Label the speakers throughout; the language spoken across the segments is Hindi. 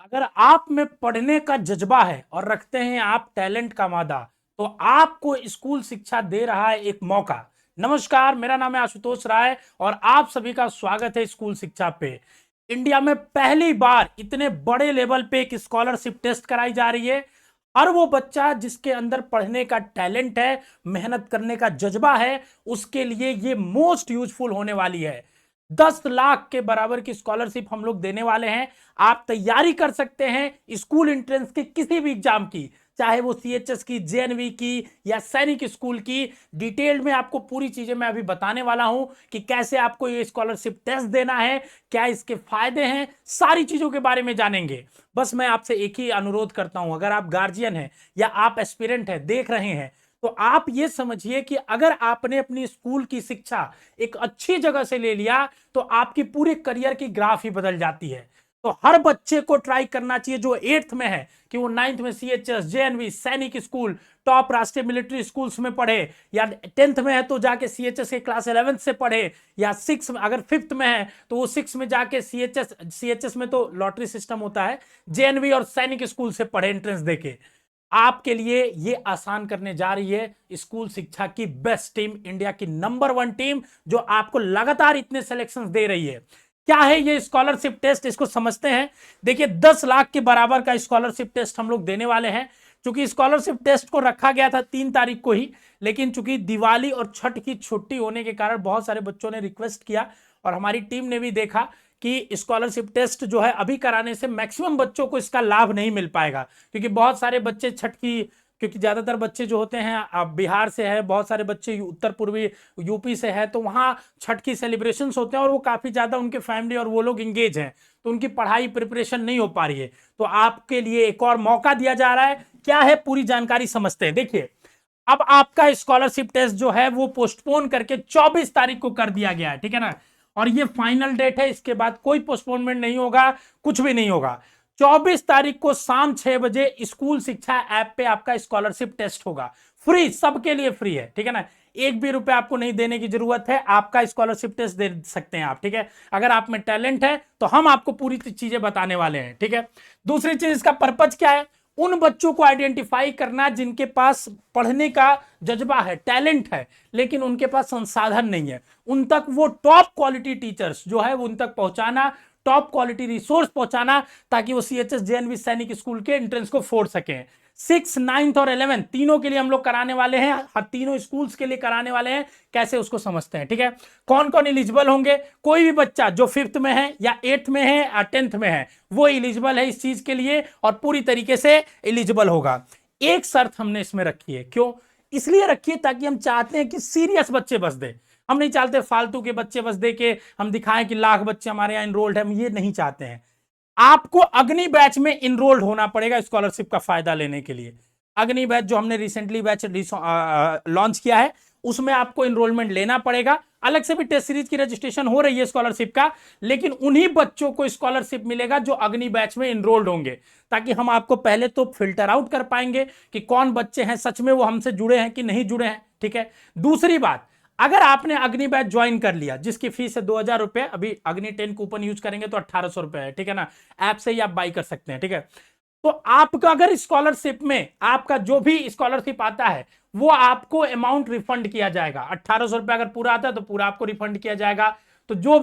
Speaker 1: अगर आप में पढ़ने का जज्बा है और रखते हैं आप टैलेंट का मादा, तो आपको स्कूल शिक्षा दे रहा है एक मौका। नमस्कार, मेरा नाम है आशुतोष राय और आप सभी का स्वागत है स्कूल शिक्षा पे। इंडिया में पहली बार इतने बड़े लेवल पे एक स्कॉलरशिप टेस्ट कराई जा रही है। हर वो बच्चा जिसके अंदर पढ़ने का टैलेंट है, मेहनत करने का जज्बा है, उसके लिए ये मोस्ट यूजफुल होने वाली है। 10 लाख के बराबर की स्कॉलरशिप हम लोग देने वाले हैं। आप तैयारी कर सकते हैं स्कूल एंट्रेंस के किसी भी एग्जाम की, चाहे वो सीएचएस की, जेएनवी की या सैनिक स्कूल की। डिटेल्ड में आपको पूरी चीजें मैं अभी बताने वाला हूं कि कैसे आपको ये स्कॉलरशिप टेस्ट देना है, क्या इसके फायदे हैं, सारी चीजों के बारे में जानेंगे। बस मैं आपसे एक ही अनुरोध करता हूं, अगर आप गार्जियन हैं या आप एस्पिरेंट हैं, देख रहे हैं, तो आप ये समझिए कि अगर आपने अपनी स्कूल की शिक्षा एक अच्छी जगह से ले लिया तो आपकी पूरी करियर की ग्राफ ही बदल जाती है। तो हर बच्चे को ट्राई करना चाहिए जो 8th में है कि वो 9th में सीएचएस, जेएनवी, सैनिक स्कूल, टॉप राष्ट्रीय मिलिट्री स्कूल्स में पढ़े, या 10th में है तो जाके सीएचएस के क्लास 11th से पढ़े, या 6 में, अगर 5th में है तो वो 6 में जाके सीएचएस में तो लॉटरी सिस्टम होता है, जेएनवी और सैनिक स्कूल से पढ़े एंट्रेंस देके। आपके लिए ये आसान करने जा रही है स्कूल शिक्षा की बेस्ट टीम, इंडिया की नंबर 1 टीम, जो आपको लगातार इतने सिलेक्शंस दे रही है। क्या है ये स्कॉलरशिप टेस्ट, इसको समझते हैं। देखिए, 10 लाख के बराबर का स्कॉलरशिप टेस्ट हम लोग देने वाले हैं। चूंकि स्कॉलरशिप टेस्ट को रखा गया था 3 तारीख को ही, लेकिन चूंकि दिवाली और छठ की छुट्टी होने के कारण बहुत सारे बच्चों ने रिक्वेस्ट किया और हमारी टीम ने भी देखा कि स्कॉलरशिप टेस्ट जो है अभी कराने से मैक्सिमम बच्चों को इसका लाभ नहीं मिल पाएगा, क्योंकि बहुत सारे बच्चे छठ की, क्योंकि ज्यादातर बच्चे जो होते हैं बिहार से है, बहुत सारे बच्चे उत्तर पूर्वी यूपी से है, तो वहाँ छठ की सेलिब्रेशंस होते हैं और वो काफी ज्यादा उनके फैमिली और वो लोग इंगेज हैं, तो उनकी पढ़ाई प्रिपरेशन नहीं हो पा रही है। तो आपके लिए एक और मौका दिया जा रहा है। क्या है, पूरी जानकारी समझते हैं। देखिए, अब आपका स्कॉलरशिप टेस्ट जो है वो पोस्टपोन करके 24 तारीख को कर दिया गया है, ठीक है ना, और ये फाइनल डेट है, इसके बाद कोई पोस्टपोनमेंट नहीं होगा, कुछ भी नहीं होगा। 24 तारीख को शाम 6 बजे स्कूल शिक्षा ऐप पे आपका स्कॉलरशिप टेस्ट होगा। फ्री, सबके लिए फ्री है, ठीक है ना, एक भी रुपए आपको नहीं देने की जरूरत है, आपका स्कॉलरशिप टेस्ट दे सकते हैं आप, ठीक है। अगर आप में टैलेंट है तो हम आपको पूरी चीजें बताने वाले हैं, ठीक है। दूसरी चीज, इसका पर्पज क्या है, उन बच्चों को आइडेंटिफाई करना जिनके पास पढ़ने का जज्बा है, टैलेंट है, लेकिन उनके पास संसाधन नहीं है, उन तक वो टॉप क्वालिटी टीचर्स जो है वो उन तक पहुंचाना, टॉप क्वालिटी रिसोर्स पहुंचाना, ताकि वो सीएचएस, जेएनवी, सैनिक स्कूल के एंट्रेंस को फोड़ सकें। 6, 9th और 11th तीनों के लिए हम लोग कराने वाले हैं, हर तीनों स्कूल्स के लिए कराने वाले हैं। कैसे, उसको समझते हैं, ठीक है। कौन कौन एलिजिबल होंगे, कोई भी बच्चा जो 5th में है या 8th में है या 10th में है वो एलिजिबल है इस चीज के लिए और पूरी तरीके से एलिजिबल होगा। एक शर्त हमने इसमें रखी है, क्यों, इसलिए रखी है ताकि हम चाहते हैं कि सीरियस बच्चे बस दे, हम नहीं चाहते फालतू के बच्चे बस दे के हम दिखाएं कि लाख बच्चे हमारे यहाँ इनरोल्ड है, हम ये नहीं चाहते हैं। आपको अग्नि बैच में इनरोल्ड होना पड़ेगा स्कॉलरशिप का फायदा लेने के लिए। अग्नि बैच जो हमने रिसेंटली बैच लॉन्च किया है, उसमें आपको इनरोलमेंट लेना पड़ेगा। अलग से भी टेस्ट सीरीज की रजिस्ट्रेशन हो रही है स्कॉलरशिप का, लेकिन उन्हीं बच्चों को स्कॉलरशिप मिलेगा जो अग्नि बैच में इनरोल्ड होंगे, ताकि हम आपको पहले तो फिल्टर आउट कर पाएंगे कि कौन बच्चे हैं सच में वो हमसे जुड़े हैं कि नहीं जुड़े हैं, ठीक है। दूसरी बात, अगर आपने अग्नि बैच ज्वाइन कर लिया जिसकी फीस है 2000 रुपए, अभी अग्नि 10 कूपन यूज करेंगे तो 1800 रुपए है, ठीक है ना, ऐप से ही आप बाई कर सकते हैं, ठीक है। तो आपका अगर स्कॉलरशिप में आपका जो भी स्कॉलरशिप आता है वो आपको अमाउंट रिफंड किया जाएगा। 1800 रुपए अगर पूरा आता है तो पूरा आपको रिफंड किया जाएगा। तो जो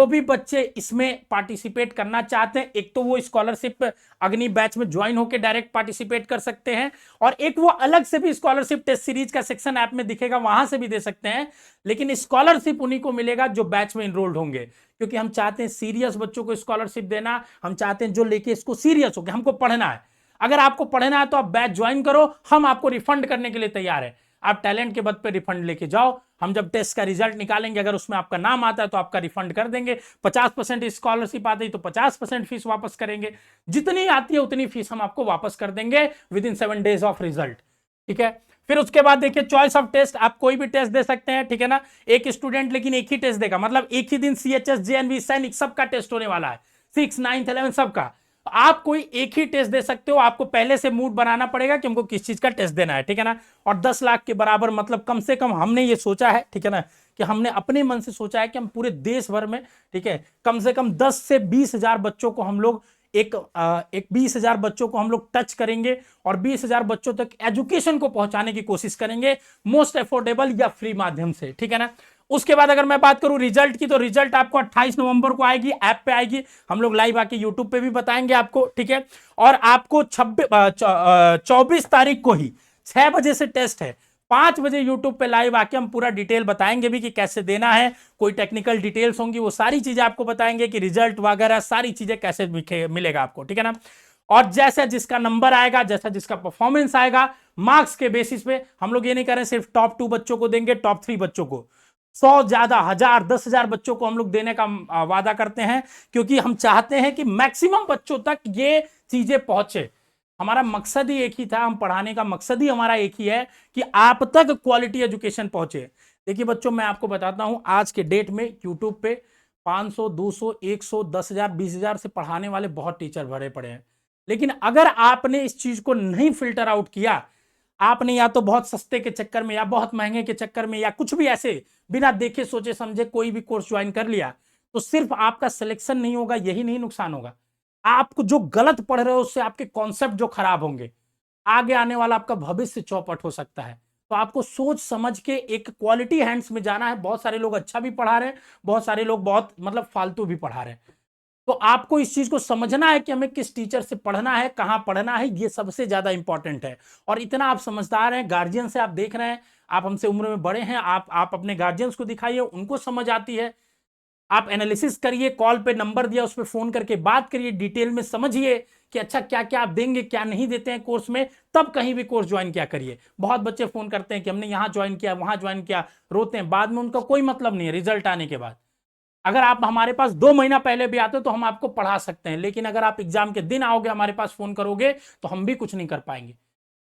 Speaker 1: भी बच्चे इसमें पार्टिसिपेट करना चाहते हैं, एक तो वो स्कॉलरशिप अग्नि बैच में ज्वाइन होकर डायरेक्ट पार्टिसिपेट कर सकते हैं, और एक वो अलग से भी स्कॉलरशिप टेस्ट सीरीज का सेक्शन ऐप में दिखेगा, वहां से भी दे सकते हैं। लेकिन स्कॉलरशिप उन्हीं को मिलेगा जो बैच में इनरोल्ड होंगे, क्योंकि हम चाहते हैं सीरियस बच्चों को स्कॉलरशिप देना, हम चाहते हैं जो लेके इसको सीरियस हो कि हमको पढ़ना है। अगर आपको पढ़ना है तो आप बैच ज्वाइन करो, हम आपको रिफंड करने के लिए तैयार है। आप टैलेंट के बल पे रिफंड लेके जाओ, हम जब टेस्ट का रिजल्ट निकालेंगे अगर उसमें आपका नाम आता है तो आपका रिफंड कर देंगे। 50% स्कॉलरशिप आती है तो 50% फीस वापस करेंगे, जितनी आती है उतनी फीस हम आपको वापस कर देंगे with in 7 days of result, ठीक है। फिर उसके बाद देखिए, चॉइस ऑफ टेस्ट, आप कोई भी टेस्ट दे सकते हैं, ठीक है ना। एक स्टूडेंट लेकिन एक ही टेस्ट देगा, मतलब एक ही दिन सीएचएस, जेएनवी, सैनिक सबका टेस्ट होने वाला है, 6, 9, 11 सबका। आप कोई एक ही टेस्ट दे सकते हो, आपको पहले से मूड बनाना पड़ेगा कि हमको किस चीज का टेस्ट देना है, ठीक है ना। और 10 लाख के बराबर, मतलब कम से कम हमने ये सोचा है, ठीक है ना, कि हमने अपने मन से सोचा है कि हम पूरे देश भर में, ठीक है, कम से कम 10 से 20 हजार बच्चों को हम लोग एक 20,000 बच्चों को हम लोग टच करेंगे और 20,000 बच्चों तक एजुकेशन को पहुंचाने की कोशिश करेंगे मोस्ट अफोर्डेबल या फ्री माध्यम से, ठीक है ना। उसके बाद अगर मैं बात करूं रिजल्ट की, तो रिजल्ट आपको 28 नवंबर को आएगी, ऐप पे आएगी, हम लोग लाइव आके यूट्यूब पे भी बताएंगे आपको, ठीक है। और आपको 24 तारीख को ही 6 बजे से टेस्ट है, 5 बजे यूट्यूब पे लाइव आके हम पूरा डिटेल बताएंगे भी कि कैसे देना है, कोई टेक्निकल डिटेल्स होंगी वो सारी चीजें आपको बताएंगे कि रिजल्ट वगैरह सारी चीजें कैसे मिलेगा आपको, ठीक है ना। और जैसा जिसका नंबर आएगा, जैसा जिसका परफॉर्मेंस आएगा, मार्क्स के बेसिस पे हम लोग ये नहीं कर रहे सिर्फ टॉप 2 बच्चों को देंगे, टॉप 3 बच्चों को, 100 ज्यादा 1000 10,000 बच्चों को हम लोग देने का वादा करते हैं, क्योंकि हम चाहते हैं कि मैक्सिमम बच्चों तक ये चीजें पहुंचे। हमारा मकसद ही एक ही था, हम पढ़ाने का मकसद ही हमारा एक ही है कि आप तक क्वालिटी एजुकेशन पहुंचे। देखिए बच्चों, मैं आपको बताता हूं, आज के डेट में यूट्यूब पे 500 200 100 10,000 20,000 से पढ़ाने वाले बहुत टीचर भरे पड़े हैं, लेकिन अगर आपने इस चीज को नहीं फिल्टर आउट किया, आपने या तो बहुत सस्ते के चक्कर में या बहुत महंगे के चक्कर में या कुछ भी ऐसे बिना देखे सोचे समझे कोई भी कोर्स ज्वाइन कर लिया, तो सिर्फ आपका सिलेक्शन नहीं होगा, यही नहीं नुकसान होगा, आपको जो गलत पढ़ रहे हो उससे आपके कॉन्सेप्ट जो खराब होंगे, आगे आने वाला आपका भविष्य चौपट हो सकता है। तो आपको सोच समझ के एक क्वालिटी हैंड्स में जाना है। बहुत सारे लोग अच्छा भी पढ़ा रहे हैं, बहुत सारे लोग बहुत मतलब फालतू भी पढ़ा रहे हैं, तो आपको इस चीज को समझना है कि हमें किस टीचर से पढ़ना है, कहां पढ़ना है, ये सबसे ज्यादा इंपॉर्टेंट है। और इतना आप समझदार हैं, गार्जियन से आप देख रहे हैं, आप हमसे उम्र में बड़े हैं, आप अपने गार्जियंस को दिखाइए, उनको समझ आती है, आप एनालिसिस करिए, कॉल पे नंबर दिया उस पर फोन करके बात करिए, डिटेल में समझिए कि अच्छा क्या क्या आप देंगे, क्या नहीं देते हैं कोर्स में, तब कहीं भी कोर्स ज्वाइन क्या करिए। बहुत बच्चे फोन करते हैं कि हमने यहां ज्वाइन किया वहां ज्वाइन किया, रोते हैं, बाद में उनका कोई मतलब नहीं है रिजल्ट आने के बाद। अगर आप हमारे पास 2 महीना पहले भी आते हो तो हम आपको पढ़ा सकते हैं, लेकिन अगर आप एग्जाम के दिन आओगे हमारे पास फोन करोगे तो हम भी कुछ नहीं कर पाएंगे।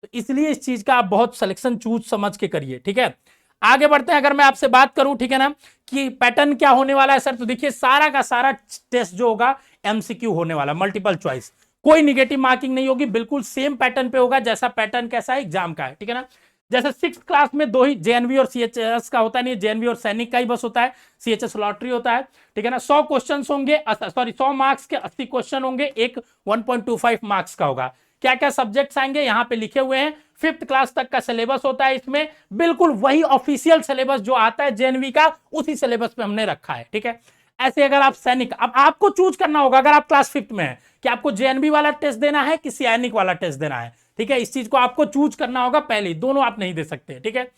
Speaker 1: तो इसलिए इस चीज का आप बहुत सिलेक्शन चूज समझ के करिए, ठीक है। आगे बढ़ते हैं, अगर मैं आपसे बात करूं, ठीक है ना, कि पैटर्न क्या होने वाला है सर, तो देखिए सारा का सारा टेस्ट जो होगा एमसीक्यू होने वाला, मल्टीपल चॉइस, कोई निगेटिव मार्किंग नहीं होगी, बिल्कुल सेम पैटर्न पे होगा जैसा पैटर्न कैसा है एग्जाम का है, ठीक है ना। जैसे 6th क्लास में 2 ही जेएनवी और सीएचएस का होता नहीं, जेएनवी और सैनिक का ही बस होता है, सीएचएस लॉटरी होता है, ठीक है ना। 100 क्वेश्चन होंगे, सॉरी 100 मार्क्स के 80 क्वेश्चन होंगे, एक 1.25 मार्क्स का होगा। क्या क्या सब्जेक्ट्स आएंगे यहां पे लिखे हुए हैं, 5th क्लास तक का सिलेबस होता है इसमें, बिल्कुल वही ऑफिशियल सिलेबस जो आता है जेएनवी का, उसी सिलेबस पे हमने रखा है, ठीक है। ऐसे अगर आप सैनिक, अब आपको चूज करना होगा अगर आप क्लास 5th में है कि आपको जेएनवी वाला टेस्ट देना है कि सैनिक वाला टेस्ट देना है, ठीक है। इस चीज को आपको चूज करना होगा पहले, दोनों आप नहीं दे सकते, ठीक है।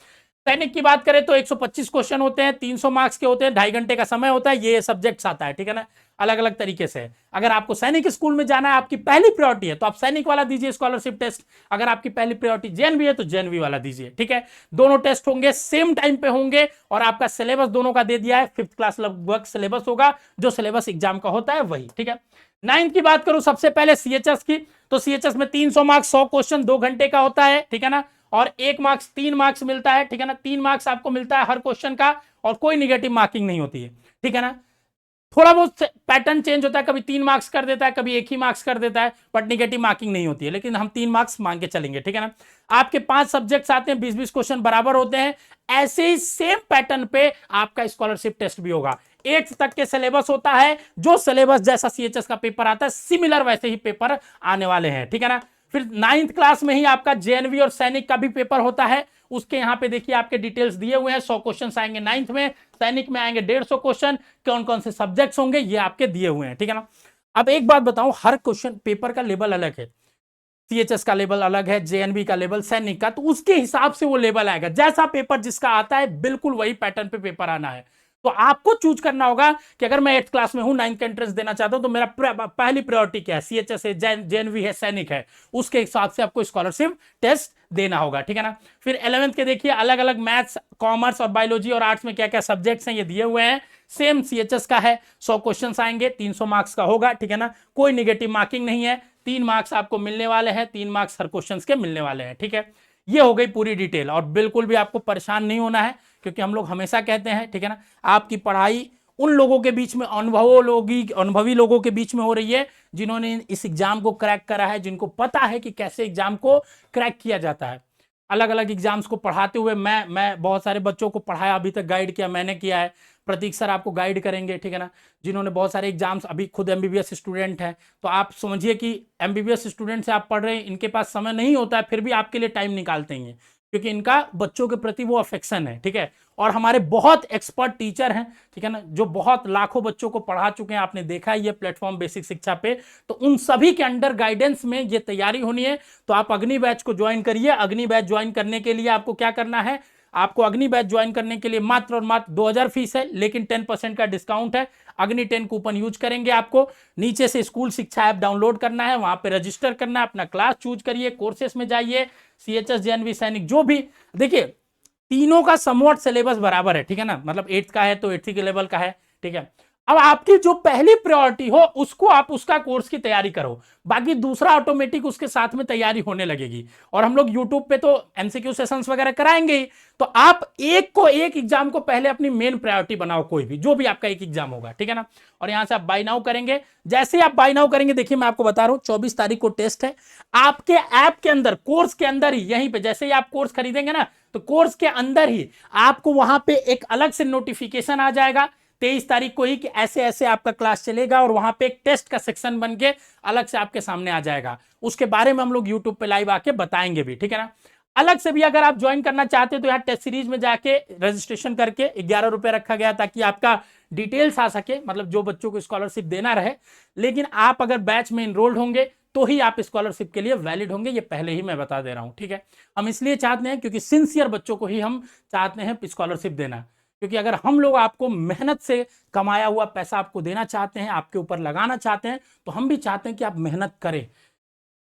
Speaker 1: सैनिक की बात करें तो 125 क्वेश्चन होते हैं, 300 मार्क्स के होते हैं, 2.5 घंटे का समय होता है, ये सब्जेक्ट्स आता है, ठीक है ना, अलग अलग तरीके से। अगर आपको सैनिक स्कूल में जाना है, आपकी पहली प्रायोरिटी है, तो आप सैनिक वाला दीजिए स्कॉलरशिप टेस्ट। अगर आपकी पहली प्रायोरिटी जेएनवी है तो जेएनवी वाला दीजिए, ठीक है। दोनों टेस्ट होंगे, सेम टाइम पे होंगे, और आपका सिलेबस दोनों का दे दिया है, 5th क्लास लगभग सिलेबस होगा, जो सिलेबस एग्जाम का होता है वही, ठीक है। 9th की बात करूं सबसे पहले सीएचएस की, तो सीएचएस में 300 मार्क्स, 100 क्वेश्चन, 2 घंटे का होता है, ठीक है ना। और 1 मार्क्स 3 मार्क्स मिलता है, ठीक है ना, 3 मार्क्स आपको मिलता है हर क्वेश्चन का, और कोई निगेटिव मार्किंग नहीं होती है, ठीक है ना। थोड़ा बहुत पैटर्न चेंज होता है, कभी 3 मार्क्स कर देता है, कभी 1 ही मार्क्स कर देता है, बट निगेटिव मार्किंग नहीं होती है, लेकिन हम 3 मार्क्स मांग के चलेंगे, ठीक है ना। आपके 5 सब्जेक्ट्स आते हैं, 20-20 क्वेश्चन बराबर होते हैं। ऐसे ही सेम पैटर्न पे आपका स्कॉलरशिप टेस्ट भी होगा, 8th तक के सिलेबस होता है, जो सिलेबस जैसा सीएचएस का पेपर आता है सिमिलर वैसे ही पेपर आने वाले हैं, ठीक है ना। फिर 9th क्लास में ही आपका जेएनवी और सैनिक का भी पेपर होता है, उसके यहां पे देखिए आपके डिटेल्स दिए हुए हैं, 100 क्वेश्चन आएंगे 9th में, सैनिक में आएंगे 150 क्वेश्चन, कौन कौन से सब्जेक्ट्स होंगे ये आपके दिए हुए हैं, ठीक है ना। अब एक बात बताऊं, हर क्वेश्चन पेपर का लेवल अलग है, सीएचएस का लेवल अलग है, जेएनवी का लेवल, सैनिक का, तो उसके हिसाब से वो लेवल आएगा, जैसा पेपर जिसका आता है बिल्कुल वही पैटर्न पे पेपर आना है। तो आपको चूज करना होगा कि अगर मैं 8th क्लास में हूं, 9th का एंट्रेंस देना चाहता हूं, तो मेरा पहली प्रायोरिटी क्या है, सीएचएस है, जेएनवी है, सैनिक है, उसके हिसाब से आपको स्कॉलरशिप टेस्ट देना होगा, ठीक है ना। फिर 11th के देखिए अलग अलग मैथ्स, कॉमर्स और बायोलॉजी और आर्ट्स में क्या क्या सब्जेक्ट्स हैं ये दिए हुए हैं, सेम सीएचएस का है, 100 क्वेश्चन आएंगे, 300 मार्क्स का होगा, ठीक है ना, कोई निगेटिव मार्किंग नहीं है, 3 मार्क्स आपको मिलने वाले हैं, 3 मार्क्स हर क्वेश्चन के मिलने वाले हैं, ठीक है। ये हो गई पूरी डिटेल, और बिल्कुल भी आपको परेशान नहीं होना है, क्योंकि हम लोग हमेशा कहते हैं, ठीक है ना, आपकी पढ़ाई उन लोगों के बीच में, अनुभवी लोगों के बीच में हो रही है, जिन्होंने इस एग्जाम को क्रैक करा है, जिनको पता है कि कैसे एग्जाम को क्रैक किया जाता है। अलग अलग एग्जाम्स को पढ़ाते हुए मैं बहुत सारे बच्चों को पढ़ाया, अभी तक गाइड किया मैंने, किया है, प्रतीक सर आपको गाइड करेंगे, ठीक है ना, जिन्होंने बहुत सारे एग्जाम्स, अभी खुद एमबीबीएस स्टूडेंट हैं, तो आप समझिए कि एमबीबीएस स्टूडेंट से आप पढ़ रहे हैं, इनके पास समय नहीं होता है, फिर भी आपके लिए टाइम निकालते हैं, क्योंकि इनका बच्चों के प्रति वो अफेक्शन है, ठीक है। और हमारे बहुत एक्सपर्ट टीचर हैं, ठीक है ना, जो बहुत लाखों बच्चों को पढ़ा चुके हैं, आपने देखा है ये प्लेटफॉर्म बेसिक शिक्षा पे, तो उन सभी के अंडर गाइडेंस में ये तैयारी होनी है। तो आप अग्नि बैच को ज्वाइन करिए। अग्नि बैच ज्वाइन करने के लिए आपको क्या करना है, आपको अग्नि बैच ज्वाइन करने के लिए मात्र और मात्र 2000 फीस है, लेकिन 10% का डिस्काउंट है। अग्नि 10 कूपन यूज करेंगे। आपको नीचे से स्कूल शिक्षा ऐप डाउनलोड करना है, वहां पे रजिस्टर करना है, अपना क्लास चूज करिए, कोर्सेस में जाइए, सीएचएस जेएनवी सैनिक जो भी, देखिए तीनों का समवट सिलेबस बराबर है, ठीक है ना, मतलब 8th का है तो 8th के लेवल का है, ठीक है। अब आपकी जो पहली प्रायोरिटी हो उसको आप उसका कोर्स की तैयारी करो, बाकी दूसरा ऑटोमेटिक उसके साथ में तैयारी होने लगेगी। और हम लोग यूट्यूब पे तो एमसीक्यू सेशंस वगैरह कराएंगे ही, तो आप एक को एक एग्जाम को पहले अपनी मेन प्रायोरिटी बनाओ, कोई भी जो भी आपका एक एग्जाम होगा, ठीक है ना। और यहां से आप बाय नाउ करेंगे। जैसे ही आप बाय नाउ करेंगे, देखिए मैं आपको बता रहा हूं 24 तारीख को टेस्ट है। आपके ऐप के अंदर, कोर्स के अंदर ही, यहीं पे जैसे ही आप कोर्स खरीदेंगे ना, तो कोर्स के अंदर ही आपको वहां पे एक अलग से नोटिफिकेशन आ जाएगा 23 तारीख को ही कि ऐसे ऐसे आपका क्लास चलेगा, और वहां पे एक टेस्ट का सेक्शन बन के अलग से आपके सामने आ जाएगा। उसके बारे में हम लोग यूट्यूब पे लाइव आके बताएंगे भी, ठीक है ना। अलग से भी अगर आप ज्वाइन करना चाहते हो तो यहाँ टेस्ट सीरीज में जाके रजिस्ट्रेशन करके 11 रुपए रखा गया ताकि आपका डिटेल्स आ सके, मतलब जो बच्चों को स्कॉलरशिप देना रहे। लेकिन आप अगर बैच में इनरोल्ड होंगे तो ही आप स्कॉलरशिप के लिए वैलिड होंगे, ये पहले ही मैं बता दे रहा हूं, ठीक है। हम इसलिए चाहते हैं क्योंकि सिंसियर बच्चों को ही हम चाहते हैं स्कॉलरशिप देना, क्योंकि अगर हम लोग आपको मेहनत से कमाया हुआ पैसा आपको देना चाहते हैं, आपके ऊपर लगाना चाहते हैं, तो हम भी चाहते हैं कि आप मेहनत करें।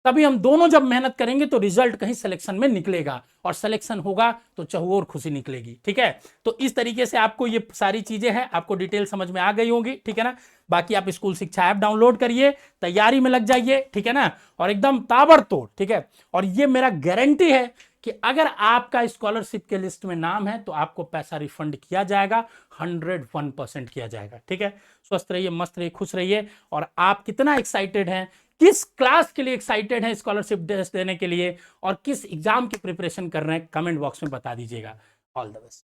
Speaker 1: तभी हम दोनों जब मेहनत करेंगे तो रिजल्ट कहीं सिलेक्शन में निकलेगा, और सिलेक्शन होगा तो चहुओर खुशी निकलेगी, ठीक है। तो इस तरीके से आपको ये सारी चीजें हैं, आपको डिटेल समझ में आ गई होंगी, ठीक है ना। बाकी आप स्कूल शिक्षा ऐप डाउनलोड करिए, तैयारी में लग जाइए, ठीक है ना, और एकदम ताबड़तोड़, ठीक है। और ये मेरा गारंटी है कि अगर आपका स्कॉलरशिप के लिस्ट में नाम है तो आपको पैसा रिफंड किया जाएगा, 101% किया जाएगा, ठीक है। स्वस्थ रहिए, मस्त रहिए, खुश रहिए। और आप कितना एक्साइटेड हैं, किस क्लास के लिए एक्साइटेड हैं स्कॉलरशिप टेस्ट देने के लिए, और किस एग्जाम की प्रिपरेशन कर रहे हैं, कमेंट बॉक्स में बता दीजिएगा। All the best.